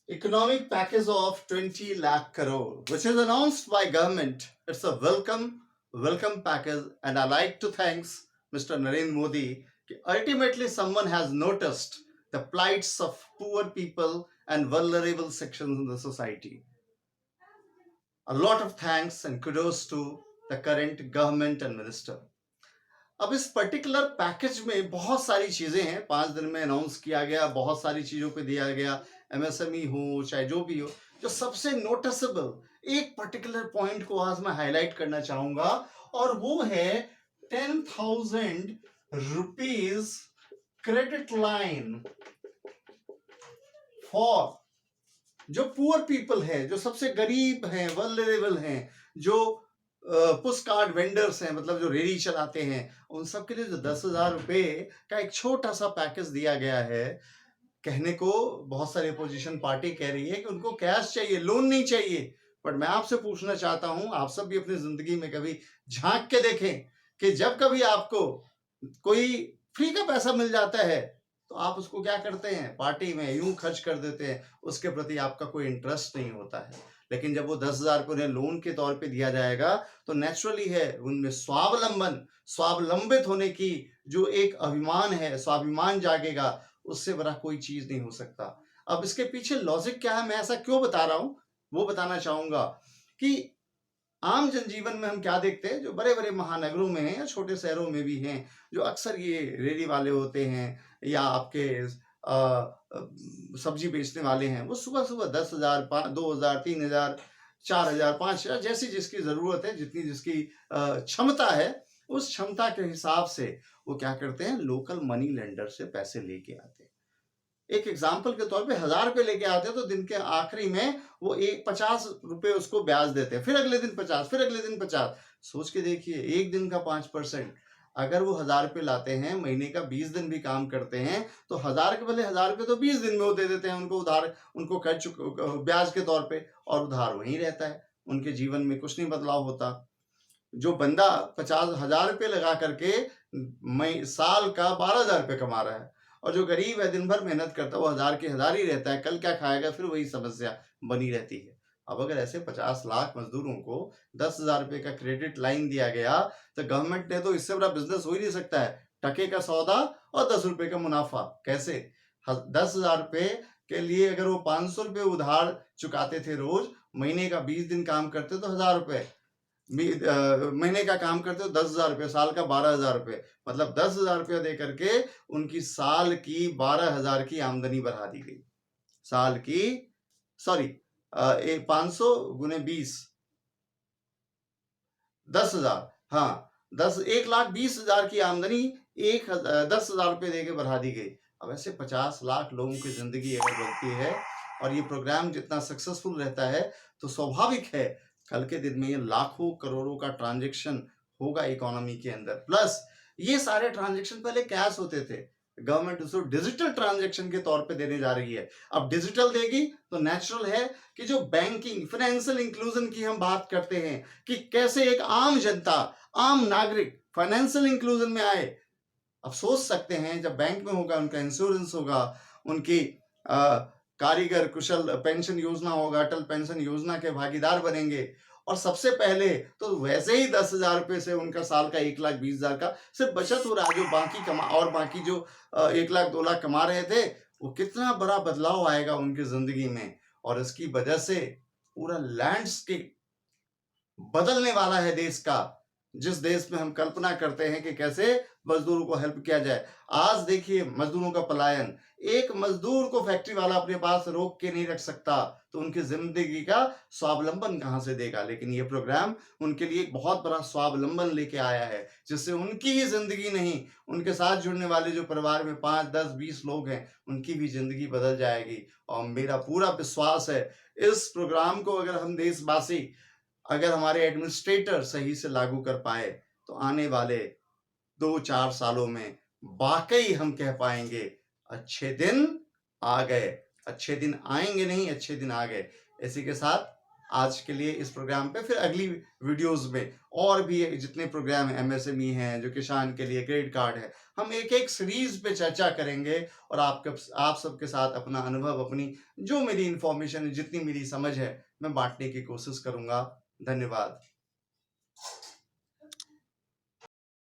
economic package of 20 lakh crore, which is announced by government. It's a welcome package, and I like to thanks Mr. Narendra Modi. Ultimately, someone has noticed the plights of poor people and vulnerable sections in the society. A lot of thanks and kudos to the current government and minister. अब इस particular package में बहुत सारी चीजें हैं, 5 दिन में announce किया गया, बहुत सारी चीजों पे दिया गया, एमएसएमई हो चाहे जो भी हो। जो सबसे नोटिसेबल एक पर्टिकुलर पॉइंट को आज मैं हाईलाइट करना चाहूंगा, और वो है 10,000 रुपीज क्रेडिट लाइन फॉर जो पुअर पीपल है, जो सबसे गरीब हैं, वल्नरेबल हैं, जो पुश कार्ड वेंडर्स हैं, मतलब जो रेडी चलाते हैं, उन सब के लिए जो 10,000 रुपए का एक छोटा सा पैकेज दिया गया है। कहने को बहुत सारी अपोजिशन पार्टी कह रही है कि उनको कैश चाहिए, लोन नहीं चाहिए। बट मैं आपसे पूछना चाहता हूं, आप सब भी अपनी जिंदगी में कभी झांक के देखें कि जब कभी आपको कोई फ्री का पैसा मिल जाता है तो आप उसको क्या करते हैं? पार्टी में यूं खर्च कर देते हैं, उसके प्रति आपका कोई इंटरेस्ट नहीं होता है। लेकिन जब वो 10,000 को उन्हें लोन के तौर पे दिया जाएगा तो नेचुरली है उनमें स्वावलंबित होने की जो एक अभिमान है, स्वाभिमान जागेगा, उससे बड़ा कोई चीज नहीं हो सकता। अब इसके पीछे लॉजिक क्या है, मैं ऐसा क्यों बता रहा हूं, वो बताना चाहूंगा कि आम जनजीवन में हम क्या देखते हैं, जो बड़े बड़े महानगरों में हैं या छोटे शहरों में भी हैं, जो अक्सर ये रेडी वाले होते हैं या आपके सब्जी बेचने वाले हैं, वो सुबह सुबह 10,000, 2,000, 3,000, 4,000, 5,000, जैसी जिसकी जरूरत है, जितनी जिसकी क्षमता है, उस क्षमता के हिसाब से वो क्या करते हैं, लोकल मनी लेंडर से पैसे लेके आते हैं। एक एग्जाम्पल के तौर पे 1,000 रुपए लेके आते हैं तो दिन के आखिरी में वो 50 रुपए उसको ब्याज देते हैं, फिर अगले दिन 50, फिर अगले दिन 50। सोच के देखिए, एक दिन का 5%, अगर वो 1,000 रुपए लाते हैं, महीने का 20 दिन भी काम करते हैं, तो 1,000 के बदले 1,000 रुपए तो 20 दिन में वो दे देते हैं उनको उधार, उनको ब्याज के तौर पे, और उधार वहीं रहता है, उनके जीवन में कुछ नहीं बदलाव होता। जो बंदा 50,000 रुपए लगा करके साल का 12,000 रुपए कमा रहा है, और जो गरीब है दिन भर मेहनत करता है, वो 1,000 के 1,000 ही रहता है, कल क्या खाएगा, फिर वही समस्या बनी रहती है। अब अगर ऐसे 50 लाख मजदूरों को 10,000 रुपए का क्रेडिट लाइन दिया गया, तो गवर्नमेंट ने तो इससे बड़ा बिजनेस हो ही नहीं सकता है, टके का सौदा और 10 रुपए का मुनाफा। कैसे? 10,000 रुपए के लिए अगर वो 500 रुपए उधार चुकाते थे रोज, महीने का 20 दिन काम करते तो 1,000 रुपए, महीने का काम करते हो 10,000 रुपये, साल का 12,000 रुपये, मतलब 10,000 रुपया दे करके उनकी साल की 12,000 की आमदनी बढ़ा दी गई। साल की 500 गुने 20, 10,000, हाँ 1,20,000 की आमदनी 10,000 रुपये दे के बढ़ा दी गई। अब ऐसे 50 लाख लोगों की जिंदगी अगर बढ़ती है और ये प्रोग्राम जितना सक्सेसफुल रहता है, तो स्वाभाविक है कल के दिन में ये लाखों करोड़ों का ट्रांजैक्शन होगा इकोनॉमी के अंदर। प्लस ये सारे ट्रांजैक्शन पहले कैश होते थे, गवर्नमेंट उसको डिजिटल ट्रांजैक्शन के तौर पे देने जा रही है। अब डिजिटल देगी तो नेचुरल है कि जो बैंकिंग फाइनेंशियल इंक्लूजन की हम बात करते हैं कि कैसे एक आम जनता, आम नागरिक फाइनेंशियल इंक्लूजन में आए। अब सोच सकते हैं, जब बैंक में होगा, उनका इंश्योरेंस होगा, उनकी कारीगर कुशल पेंशन योजना होगा, अटल पेंशन योजना के भागीदार बनेंगे, और सबसे पहले तो वैसे ही 10,000 रुपए से उनका साल का 1,20,000 का सिर्फ बचत हो रहा है, जो बाकी जो 1 लाख 2 लाख कमा रहे थे, वो कितना बड़ा बदलाव आएगा उनकी जिंदगी में। और इसकी वजह से पूरा लैंडस्केप बदलने वाला है देश का, जिस देश में हम कल्पना करते हैं कि कैसे मजदूरों को हेल्प किया जाए। आज देखिए मजदूरों का पलायन, एक मजदूर को फैक्ट्री वाला अपने पास रोक के नहीं रख सकता, तो उनकी जिंदगी का स्वावलंबन कहां से देगा? लेकिन ये प्रोग्राम उनके लिए एक बहुत बड़ा स्वावलंबन लेके आया है, जिससे उनकी ही जिंदगी नहीं, उनके साथ जुड़ने वाले जो परिवार में 5, 10, 20 लोग हैं, उनकी भी जिंदगी बदल जाएगी। और मेरा पूरा विश्वास है इस प्रोग्राम को अगर हम देशवासी, अगर हमारे एडमिनिस्ट्रेटर सही से लागू कर पाए, तो आने वाले 2-4 सालों में वाकई हम कह पाएंगे अच्छे दिन आ गए। अच्छे दिन आएंगे नहीं, अच्छे दिन आ गए। इसी के साथ आज के लिए इस प्रोग्राम पे, फिर अगली वीडियोस में और भी जितने प्रोग्राम है, एमएसएमई है, जो किसान के लिए क्रेडिट कार्ड है, हम एक-एक सीरीज पे चर्चा करेंगे और आप सबके साथ अपना अनुभव, अपनी जो मेरी इन्फॉर्मेशन है, जितनी मेरी समझ है, मैं बाँटने की कोशिश करूँगा। धन्यवाद।